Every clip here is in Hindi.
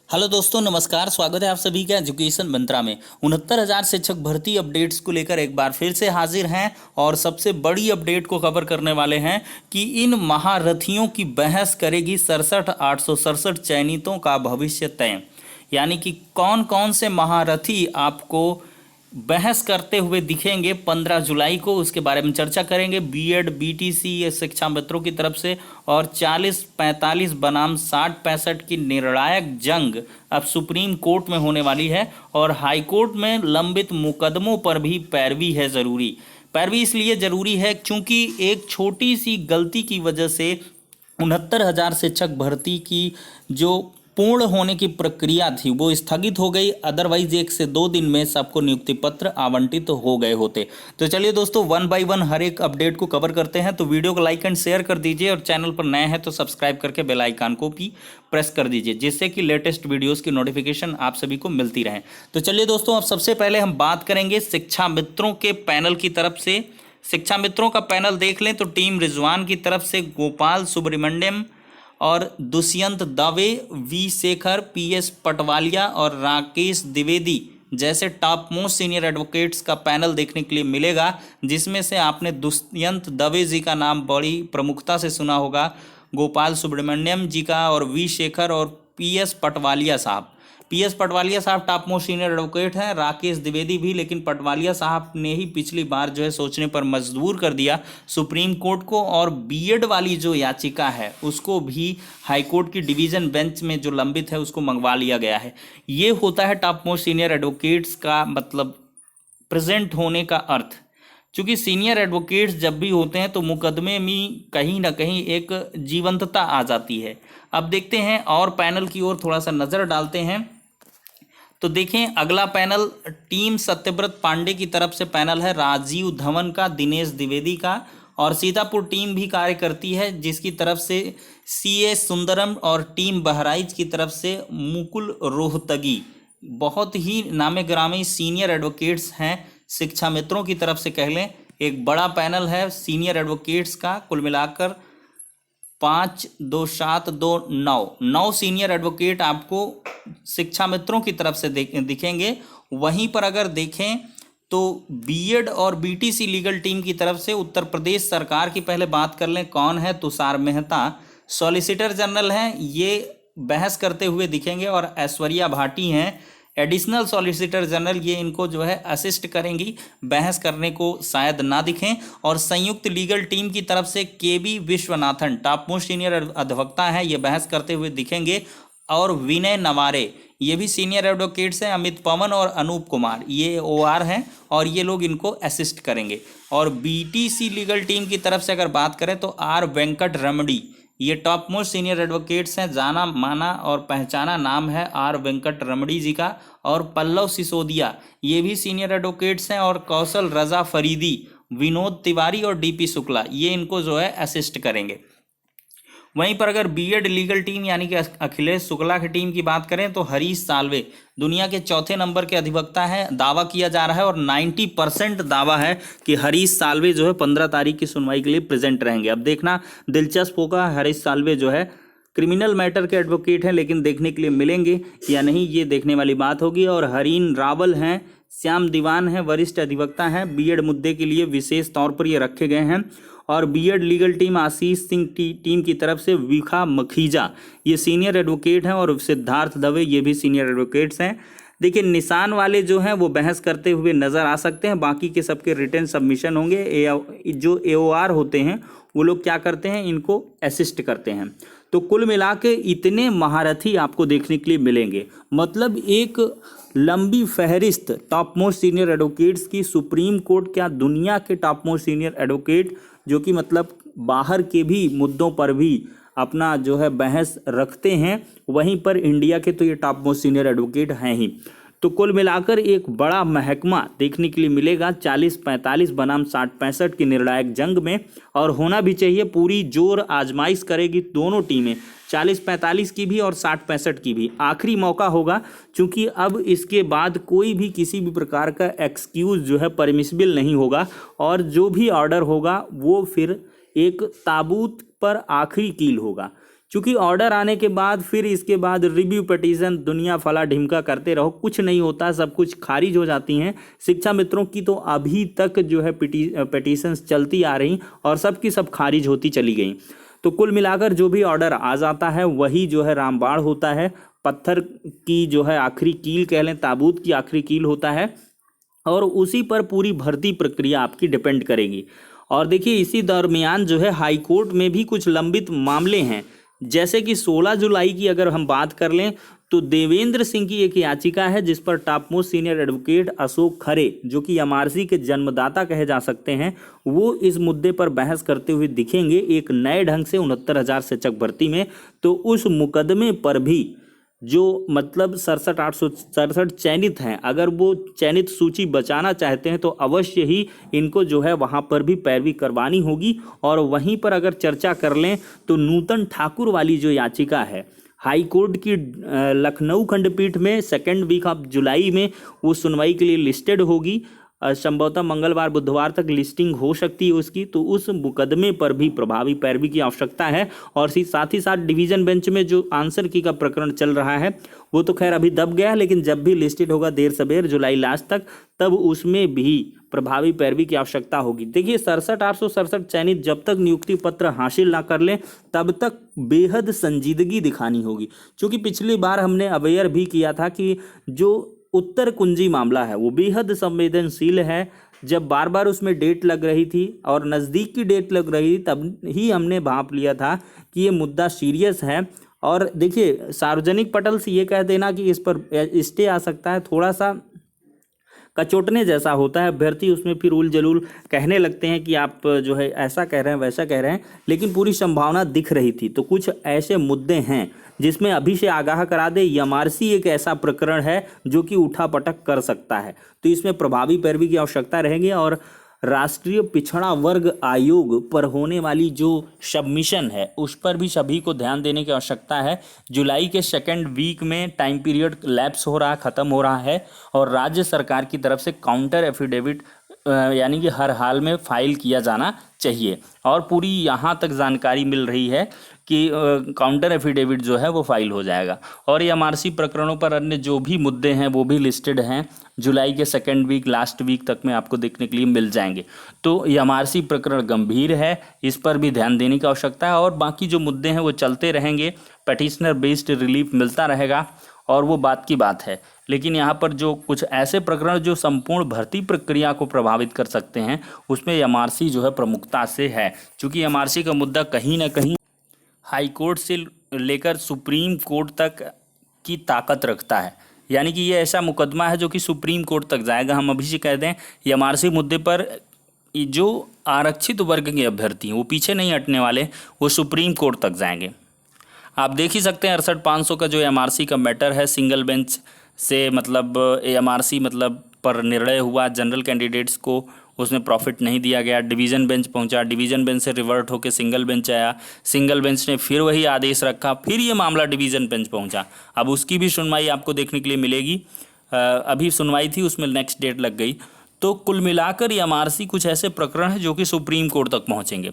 हेलो दोस्तों, नमस्कार। स्वागत है आप सभी का एजुकेशन मंत्रा में। 69,000 शिक्षक भर्ती अपडेट्स को लेकर एक बार फिर से हाजिर हैं और सबसे बड़ी अपडेट को कवर करने वाले हैं कि इन महारथियों की बहस करेगी 67,867 चयनितों का भविष्य तय। यानी कि कौन कौन से महारथी आपको बहस करते हुए दिखेंगे 15 जुलाई को, उसके बारे में चर्चा करेंगे। बीएड बीटीसी ये शिक्षा मित्रों की तरफ से, और 40-45 बनाम 60-65 की निर्णायक जंग अब सुप्रीम कोर्ट में होने वाली है और हाई कोर्ट में लंबित मुकदमों पर भी पैरवी है ज़रूरी। पैरवी इसलिए ज़रूरी है क्योंकि एक छोटी सी गलती की वजह से 69,000 शिक्षक भर्ती की जो पूर्ण होने की प्रक्रिया थी वो स्थगित हो गई। अदरवाइज 1 से 2 दिन में सबको नियुक्ति पत्र आवंटित हो गए होते। तो चलिए दोस्तों, वन बाय वन हर एक अपडेट को कवर करते हैं। तो वीडियो को लाइक एंड शेयर कर दीजिए और चैनल पर नए हैं तो सब्सक्राइब करके बेल आइकन को भी प्रेस कर दीजिए, जिससे कि लेटेस्ट वीडियोस की नोटिफिकेशन आप सभी को मिलती रहे। तो चलिए दोस्तों, अब सबसे पहले हम बात करेंगे शिक्षा मित्रों के पैनल की तरफ से। शिक्षा मित्रों का पैनल देख लें तो टीम रिजवान की तरफ से गोपाल सुब्रमण्यम और दुष्यंत दवे, वी शेखर, पीएस पटवालिया और राकेश द्विवेदी जैसे टॉप मोस्ट सीनियर एडवोकेट्स का पैनल देखने के लिए मिलेगा, जिसमें से आपने दुष्यंत दवे जी का नाम बड़ी प्रमुखता से सुना होगा, गोपाल सुब्रमण्यम जी का, और वी शेखर और पीएस पटवालिया साहब। पीएस पटवालिया साहब टॉप मोस्ट सीनियर एडवोकेट हैं, राकेश द्विवेदी भी, लेकिन पटवालिया साहब ने ही पिछली बार जो है सोचने पर मजबूर कर दिया सुप्रीम कोर्ट को, और बीएड वाली जो याचिका है उसको भी हाई कोर्ट की डिवीजन बेंच में जो लंबित है उसको मंगवा लिया गया है। ये होता है टॉप मोस्ट सीनियर एडवोकेट्स का मतलब प्रेजेंट होने का अर्थ। क्योंकि सीनियर एडवोकेट्स जब भी होते हैं तो मुकदमे में कहीं ना कहीं एक जीवंतता आ जाती है। अब देखते हैं और पैनल की ओर थोड़ा सा नज़र डालते हैं। तो देखें, अगला पैनल टीम सत्यव्रत पांडे की तरफ से पैनल है, राजीव धवन का, दिनेश द्विवेदी का, और सीतापुर टीम भी कार्य करती है जिसकी तरफ से सीए सुंदरम, और टीम बहराइच की तरफ से मुकुल रोहतगी। बहुत ही नामे ग्रामी सीनियर एडवोकेट्स हैं, शिक्षा मित्रों की तरफ से कह लें। एक बड़ा पैनल है सीनियर एडवोकेट्स का, कुल मिलाकर 5, 2, 7, 2, 9 सीनियर एडवोकेट आपको शिक्षा मित्रों की तरफ से दिखेंगे। वहीं पर अगर देखें तो बीएड और बीटीसी लीगल टीम की तरफ से उत्तर प्रदेश सरकार की पहले बात कर लें, कौन है? तुषार मेहता सॉलिसिटर जनरल हैं, ये बहस करते हुए दिखेंगे, और ऐश्वर्या भाटी हैं एडिशनल सॉलिसिटर जनरल, ये इनको जो है असिस्ट करेंगी, बहस करने को शायद ना दिखें। और संयुक्त लीगल टीम की तरफ से केबी विश्वनाथन टॉप मोस्ट सीनियर अधिवक्ता हैं, ये बहस करते हुए दिखेंगे, और विनय नवारे ये भी सीनियर एडवोकेट्स हैं, अमित पवन और अनूप कुमार ये ओआर हैं, और ये लोग इनको असिस्ट करेंगे। और बीटीसी लीगल टीम की तरफ से अगर बात करें तो आर वेंकट रमणी ये टॉप मोस्ट सीनियर एडवोकेट्स हैं, जाना माना और पहचाना नाम है आर वेंकट रमणी जी का। और पल्लव सिसोदिया ये भी सीनियर एडवोकेट्स हैं, और कौशल रजा फरीदी, विनोद तिवारी और डीपी शुक्ला ये इनको जो है असिस्ट करेंगे। वहीं पर अगर बीएड लीगल टीम यानी कि अखिलेश शुक्ला की टीम की बात करें तो हरीश साल्वे दुनिया के चौथे नंबर के अधिवक्ता हैं, दावा किया जा रहा है और 90% दावा है कि हरीश साल्वे जो है 15 तारीख की सुनवाई के लिए प्रेजेंट रहेंगे। अब देखना दिलचस्प होगा, हरीश साल्वे जो है क्रिमिनल मैटर के एडवोकेट हैं, लेकिन देखने के लिए मिलेंगे या नहीं ये देखने वाली बात होगी। और हरीन रावल हैं, श्याम दीवान हैं, वरिष्ठ अधिवक्ता हैं, बीएड मुद्दे के लिए विशेष तौर पर ये रखे गए हैं। और BEd legal team Ashish Singh team की तरफ से विखा मखीजा ये सीनियर एडवोकेट हैं, और सिद्धार्थ दवे ये भी सीनियर एडवोकेट्स हैं। देखिए, निशान वाले जो हैं वो बहस करते हुए नज़र आ सकते हैं, बाकी के सबके रिटर्न सबमिशन होंगे। जो एओआर होते हैं वो लोग क्या करते हैं, इनको असिस्ट करते हैं। तो कुल मिला के इतने महारथी आपको देखने के लिए मिलेंगे, मतलब एक लंबी फहरिस्त टॉप मोस्ट सीनियर एडवोकेट्स की। सुप्रीम कोर्ट क्या, दुनिया के टॉप मोस्ट सीनियर एडवोकेट जो कि मतलब बाहर के भी मुद्दों पर भी अपना जो है बहस रखते हैं, वहीं पर इंडिया के तो ये टॉप मोस्ट सीनियर एडवोकेट हैं ही। तो कुल मिलाकर एक बड़ा महकमा देखने के लिए मिलेगा 40-45 बनाम 60-65 की निर्णायक जंग में, और होना भी चाहिए। पूरी जोर आजमाइश करेगी दोनों टीमें, 40-45 की भी और 60-65 की भी। आखिरी मौका होगा, क्योंकि अब इसके बाद कोई भी किसी भी प्रकार का एक्सक्यूज़ जो है परमिसिबल नहीं होगा, और जो भी ऑर्डर होगा वो फिर एक ताबूत पर आखिरी कील होगा। क्योंकि ऑर्डर आने के बाद फिर इसके बाद रिव्यू पिटीशन दुनिया फला ढिमका करते रहो, कुछ नहीं होता, सब कुछ खारिज हो जाती हैं। शिक्षा मित्रों की तो अभी तक जो है पिटीशंस चलती आ रही और सब की सब खारिज होती चली गई। तो कुल मिलाकर जो भी ऑर्डर आ जाता है वही जो है रामबाण होता है, पत्थर की जो है आखिरी कील कह लें, ताबूत की आखिरी कील होता है और उसी पर पूरी भर्ती प्रक्रिया आपकी डिपेंड करेगी। और देखिए इसी दरमियान जो है हाई कोर्ट में भी कुछ लंबित मामले हैं, जैसे कि 16 जुलाई की अगर हम बात कर लें तो देवेंद्र सिंह की एक याचिका है जिस पर top most senior advocate Ashok Khare, जो कि एमआरसी के जन्मदाता कहे जा सकते हैं, वो इस मुद्दे पर बहस करते हुए दिखेंगे एक नए ढंग से 69,000 शिक्षक भर्ती में। तो उस मुकदमे पर भी जो मतलब 67,867 चयनित हैं, अगर वो चयनित सूची बचाना चाहते हैं तो अवश्य ही इनको जो है वहाँ पर भी पैरवी करवानी होगी। और वहीं पर अगर चर्चा कर लें तो नूतन ठाकुर वाली जो याचिका है हाई कोर्ट की लखनऊ खंडपीठ में 2 वीक ऑफ जुलाई में वो सुनवाई के लिए लिस्टेड होगी। संभवतः मंगलवार बुधवार तक लिस्टिंग हो सकती है उसकी। तो उस मुकदमे पर भी प्रभावी पैरवी की आवश्यकता है। और साथ ही साथ डिवीजन बेंच में जो आंसर की का प्रकरण चल रहा है वो तो खैर अभी दब गया है, लेकिन जब भी लिस्टेड होगा देर सबेर जुलाई लास्ट तक, तब उसमें भी प्रभावी पैरवी की आवश्यकता होगी। देखिए 67,867 चयनित जब तक नियुक्ति पत्र हासिल ना कर लें तब तक बेहद संजीदगी दिखानी होगी। क्योंकि पिछली बार हमने अवेयर भी किया था कि जो उत्तर कुंजी मामला है वो बेहद संवेदनशील है। जब बार बार उसमें डेट लग रही थी और नज़दीक की डेट लग रही थी तब ही हमने भांप लिया था कि ये मुद्दा सीरियस है। और देखिए सार्वजनिक पटल से ये कह देना कि इस पर स्टे आ सकता है, थोड़ा सा कचोटने जैसा होता है। अभ्यर्थी उसमें फिर उल जलूल कहने लगते हैं कि आप जो है ऐसा कह रहे हैं वैसा कह रहे हैं, लेकिन पूरी संभावना दिख रही थी। तो कुछ ऐसे मुद्दे हैं जिसमें अभी से आगाह करा दे, एमआरसी एक ऐसा प्रकरण है जो कि उठा पटक कर सकता है। तो इसमें प्रभावी पैरवी की आवश्यकता रहेगी। और राष्ट्रीय पिछड़ा वर्ग आयोग पर होने वाली जो सबमिशन है उस पर भी सभी को ध्यान देने की आवश्यकता है। जुलाई के 2nd वीक में टाइम पीरियड लैप्स हो रहा है, ख़त्म हो रहा है और राज्य सरकार की तरफ से काउंटर एफिडेविट यानी कि हर हाल में फाइल किया जाना चाहिए। और पूरी यहाँ तक जानकारी मिल रही है कि काउंटर एफिडेविट जो है वो फाइल हो जाएगा। और ये एमआरसी प्रकरणों पर अन्य जो भी मुद्दे हैं वो भी लिस्टेड हैं, जुलाई के 2nd वीक लास्ट वीक तक में आपको देखने के लिए मिल जाएंगे। तो ये एमआरसी प्रकरण गंभीर है, इस पर भी ध्यान देने की आवश्यकता है। और बाकी जो मुद्दे हैं वो चलते रहेंगे, पेटिशनर बेस्ड रिलीफ मिलता रहेगा और वो बात की बात है। लेकिन यहाँ पर जो कुछ ऐसे प्रकरण जो संपूर्ण भर्ती प्रक्रिया को प्रभावित कर सकते हैं उसमें एमआरसी जो है प्रमुखता से है। क्योंकि एमआरसी का मुद्दा कहीं ना कहीं हाई कोर्ट से लेकर सुप्रीम कोर्ट तक की ताकत रखता है। यानी कि ये ऐसा मुकदमा है जो कि सुप्रीम कोर्ट तक जाएगा। हम अभी से कह दें एमआरसी मुद्दे पर जो आरक्षित वर्ग के अभ्यर्थी हैं वो पीछे नहीं हटने वाले, वो सुप्रीम कोर्ट तक जाएंगे। आप देख ही सकते हैं 68,500 का जो एमआरसी का मैटर है, सिंगल बेंच से मतलब एमआरसी मतलब पर निर्णय हुआ, जनरल कैंडिडेट्स को उसमें प्रॉफिट नहीं दिया गया, डिवीज़न बेंच पहुंचा, डिवीज़न बेंच से रिवर्ट होकर सिंगल बेंच आया, सिंगल बेंच ने फिर वही आदेश रखा, फिर ये मामला डिवीज़न बेंच पहुंचा। अब उसकी भी सुनवाई आपको देखने के लिए मिलेगी। अभी सुनवाई थी उसमें नेक्स्ट डेट लग गई। तो कुल मिलाकर एमआरसी कुछ ऐसे प्रकरण हैं जो कि सुप्रीम कोर्ट तक पहुँचेंगे।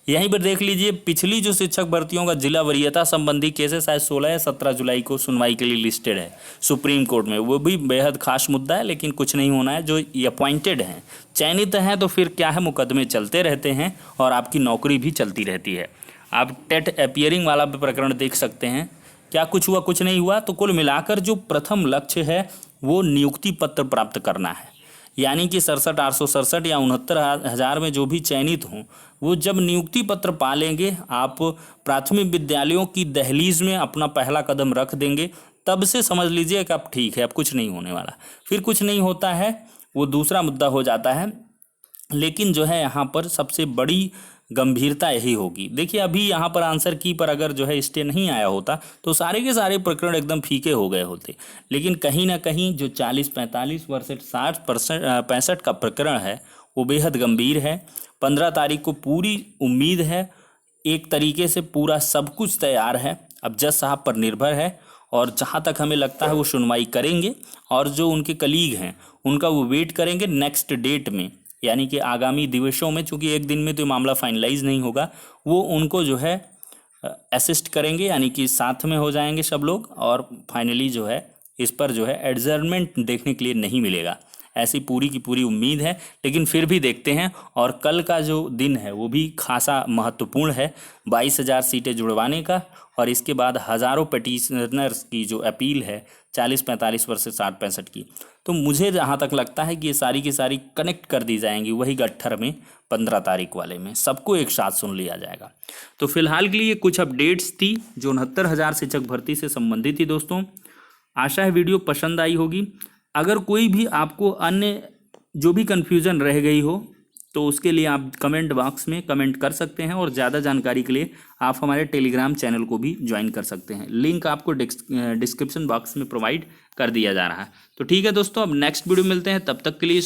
यहीं पर देख लीजिए पिछली जो शिक्षक भर्तियों का जिला वरीयता संबंधी केसेस शायद 16 या 17 जुलाई को सुनवाई के लिए लिस्टेड है सुप्रीम कोर्ट में। वो भी बेहद खास मुद्दा है, लेकिन कुछ नहीं होना है। जो अपॉइंटेड हैं, चयनित हैं, तो फिर क्या है, मुकदमे चलते रहते हैं और आपकी नौकरी भी चलती रहती है। आप टेट अपियरिंग वाला प्रकरण देख सकते हैं, क्या कुछ हुआ कुछ नहीं हुआ। तो कुल मिलाकर जो प्रथम लक्ष्य है वो नियुक्ति पत्र प्राप्त करना है। यानी कि 67,867 या 69,000 में जो भी चयनित हों वो जब नियुक्ति पत्र पा लेंगे, आप प्राथमिक विद्यालयों की दहलीज में अपना पहला कदम रख देंगे, तब से समझ लीजिए कि अब ठीक है, अब कुछ नहीं होने वाला। फिर कुछ नहीं होता है वो दूसरा मुद्दा हो जाता है। लेकिन जो है यहाँ पर सबसे बड़ी गंभीरता यही होगी। देखिए अभी यहाँ पर आंसर की पर अगर जो है स्टे नहीं आया होता तो सारे के सारे प्रकरण एकदम फीके हो गए होते। लेकिन कहीं ना कहीं जो 40-45 वर्सेस 60-65 का प्रकरण है वो बेहद गंभीर है। 15 तारीख को पूरी उम्मीद है, एक तरीके से पूरा सब कुछ तैयार है। अब जज साहब पर निर्भर है और जहाँ तक हमें लगता है वो सुनवाई करेंगे और जो उनके कलीग हैं उनका वो वेट करेंगे नेक्स्ट डेट में, यानी कि आगामी दिवसों में। चूँकि एक दिन में तो मामला फाइनलाइज नहीं होगा, वो उनको जो है असिस्ट करेंगे, यानी कि साथ में हो जाएंगे सब लोग, और फाइनली जो है इस पर जो है एडजर्नमेंट देखने के लिए नहीं मिलेगा, ऐसी पूरी की पूरी उम्मीद है। लेकिन फिर भी देखते हैं। और कल का जो दिन है वो भी खासा महत्वपूर्ण है, 22,000 सीटें जुड़वाने का, और इसके बाद हज़ारों पटिशनर्स की जो अपील है 40-45 वर्सेस 60-65 की। तो मुझे जहाँ तक लगता है कि ये सारी की सारी कनेक्ट कर दी जाएंगी वही गट्ठर में 15 तारीख वाले में, सबको एक साथ सुन लिया जाएगा। तो फिलहाल के लिए कुछ अपडेट्स थी जो 69,000 शिक्षक भर्ती से संबंधित थी दोस्तों। आशा है वीडियो पसंद आई होगी। अगर कोई भी आपको अन्य जो भी कन्फ्यूज़न रह गई हो तो उसके लिए आप कमेंट बॉक्स में कमेंट कर सकते हैं, और ज़्यादा जानकारी के लिए आप हमारे टेलीग्राम चैनल को भी ज्वाइन कर सकते हैं। लिंक आपको डिस्क्रिप्शन बॉक्स में प्रोवाइड कर दिया जा रहा है। तो ठीक है दोस्तों, अब नेक्स्ट वीडियो मिलते हैं, तब तक के लिए